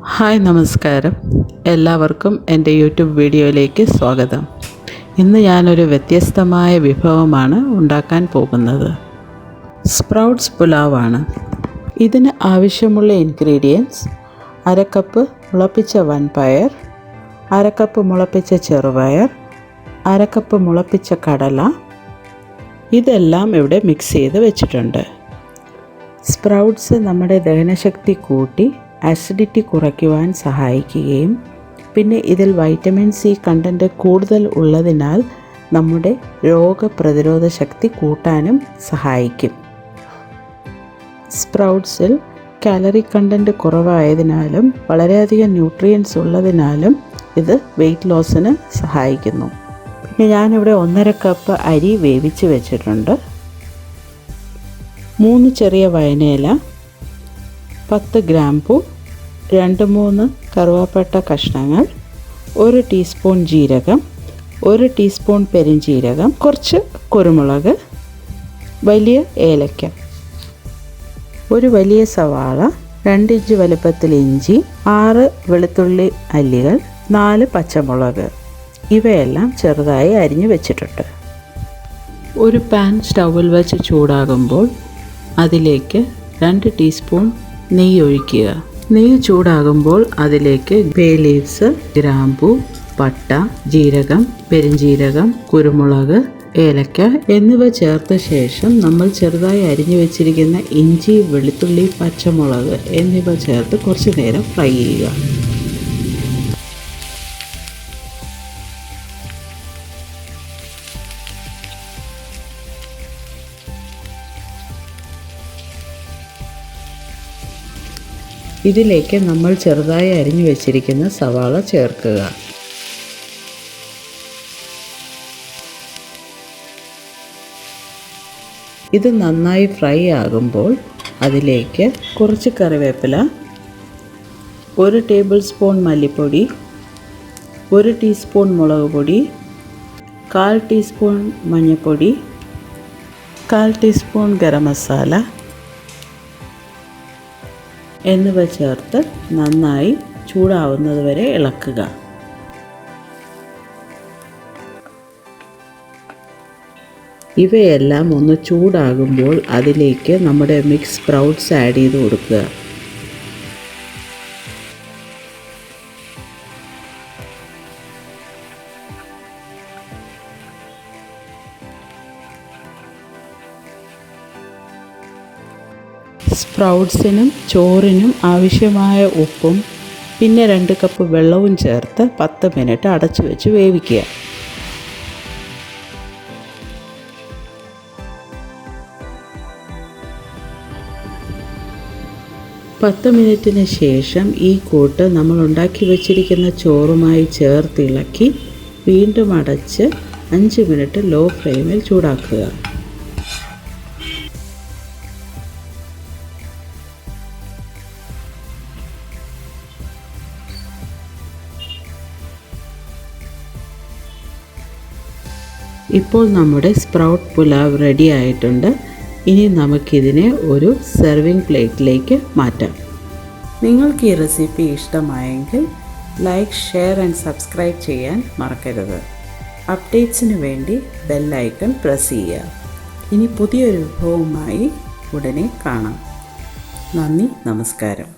Hi നമസ്കാരം, എല്ലാവർക്കും എൻ്റെ യൂട്യൂബ് വീഡിയോയിലേക്ക് സ്വാഗതം. ഇന്ന് ഞാനൊരു വ്യത്യസ്തമായ വിഭവമാണ് ഉണ്ടാക്കാൻ പോകുന്നത്. സ്പ്രൗട്ട്സ് പുലാവാണ്. ഇതിന് ആവശ്യമുള്ള ഇൻഗ്രീഡിയൻസ്: അരക്കപ്പ് മുളപ്പിച്ച വൻപയർ, അരക്കപ്പ് മുളപ്പിച്ച ചെറുപയർ, അരക്കപ്പ് മുളപ്പിച്ച കടല. ഇതെല്ലാം ഇവിടെ മിക്സ് ചെയ്ത് വെച്ചിട്ടുണ്ട്. സ്പ്രൗട്ട്സ് നമ്മുടെ ദഹനശക്തി കൂട്ടി ആസിഡിറ്റി കുറയ്ക്കുവാൻ സഹായിക്കുകയും പിന്നെ ഇതിൽ വൈറ്റമിൻ സി കണ്ടൻറ്റ് കൂടുതൽ ഉള്ളതിനാൽ നമ്മുടെ രോഗപ്രതിരോധ ശക്തി കൂട്ടാനും സഹായിക്കും. സ്പ്രൗട്ട്സിൽ കാലറി കണ്ടൻറ്റ് കുറവായതിനാലും വളരെയധികം ന്യൂട്രിയൻസ് ഉള്ളതിനാലും ഇത് വെയ്റ്റ് ലോസിന് സഹായിക്കുന്നു. പിന്നെ ഞാനിവിടെ 1.5 കപ്പ് അരി വേവിച്ച് വെച്ചിട്ടുണ്ട്. 3 ചെറിയ വയനയില, 10 ഗ്രാമ്പൂ, 2-3 കറുവാപ്പട്ട കഷ്ണങ്ങൾ, 1 ടീസ്പൂൺ ജീരകം, 1 ടീസ്പൂൺ പെരുംജീരകം, കുറച്ച് കുരുമുളക്, വലിയ ഏലക്ക, ഒരു വലിയ സവാള, 2 ഇഞ്ച് വലുപ്പത്തിൽ ഇഞ്ചി, 6 വെളുത്തുള്ളി അല്ലികൾ, 4 പച്ചമുളക്. ഇവയെല്ലാം ചെറുതായി അരിഞ്ഞു വെച്ചിട്ടുണ്ട്. ഒരു പാൻ സ്റ്റൗവിൽ വെച്ച് ചൂടാകുമ്പോൾ അതിലേക്ക് 2 ടീസ്പൂൺ നെയ്യ് ഒഴിക്കുക. നെയ്യ് ചൂടാകുമ്പോൾ അതിലേക്ക് ബേ ലീവ്സ്, ഗ്രാമ്പൂ, പട്ട, ജീരകം, പെരുംജീരകം, കുരുമുളക്, ഏലക്ക എന്നിവ ചേർത്ത ശേഷം നമ്മൾ ചെറുതായി അരിഞ്ഞു വെച്ചിരിക്കുന്ന ഇഞ്ചി, വെളുത്തുള്ളി, പച്ചമുളക് എന്നിവ ചേർത്ത് കുറച്ച് നേരം ഫ്രൈ ചെയ്യുക. ഇതിലേക്ക് നമ്മൾ ചെറുതായി അരിഞ്ഞു വെച്ചിരിക്കുന്ന സവാള ചേർക്കുക. ഇത് നന്നായി ഫ്രൈ ആകുമ്പോൾ അതിലേക്ക് കുറച്ച് കറിവേപ്പില, 1 ടേബിൾ സ്പൂൺ മല്ലിപ്പൊടി, 1 ടീസ്പൂൺ മുളക് പൊടി, 1/4 ടീസ്പൂൺ മഞ്ഞൾപ്പൊടി, 1/4 ടീസ്പൂൺ ഗരം മസാല എന്നിവ ചേർത്ത് നന്നായി ചൂടാവുന്നത് വരെ ഇളക്കുക. ഇവയെല്ലാം ഒന്ന് ചൂടാകുമ്പോൾ അതിലേക്ക് നമ്മുടെ മിക്സ് സ്പ്രൗട്ട്സ് ആഡ് ചെയ്ത് കൊടുക്കുക. സ്പ്രൗട്ട്സിനും ചോറിനും ആവശ്യമായ ഉപ്പും പിന്നെ 2 കപ്പ് വെള്ളവും ചേർത്ത് 10 മിനിറ്റ് അടച്ചു വെച്ച് വേവിക്കുക. പത്ത് മിനിറ്റിന് ശേഷം ഈ കൂട്ട് നമ്മൾ ഉണ്ടാക്കി വച്ചിരിക്കുന്ന ചോറുമായി ചേർത്തിളക്കി വീണ്ടും അടച്ച് 5 മിനിറ്റ് ലോ ഫ്ലെയിമിൽ ചൂടാക്കുക. ഇപ്പോൾ നമ്മുടെ സ്പ്രൗട്ട് പുലാവ് റെഡി ആയിട്ടുണ്ട്. ഇനി നമുക്കിതിനെ ഒരു സെർവിങ് പ്ലേറ്റിലേക്ക് മാറ്റാം. നിങ്ങൾക്ക് ഈ റെസിപ്പി ഇഷ്ടമായെങ്കിൽ ലൈക്ക്, ഷെയർ ആൻഡ് സബ്സ്ക്രൈബ് ചെയ്യാൻ മറക്കരുത്. അപ്ഡേറ്റ്സിന് വേണ്ടി ബെൽ ഐക്കൺ പ്രസ് ചെയ്യുക. ഇനി പുതിയൊരു വിഭവവുമായി ഉടനെ കാണാം. നന്ദി, നമസ്കാരം.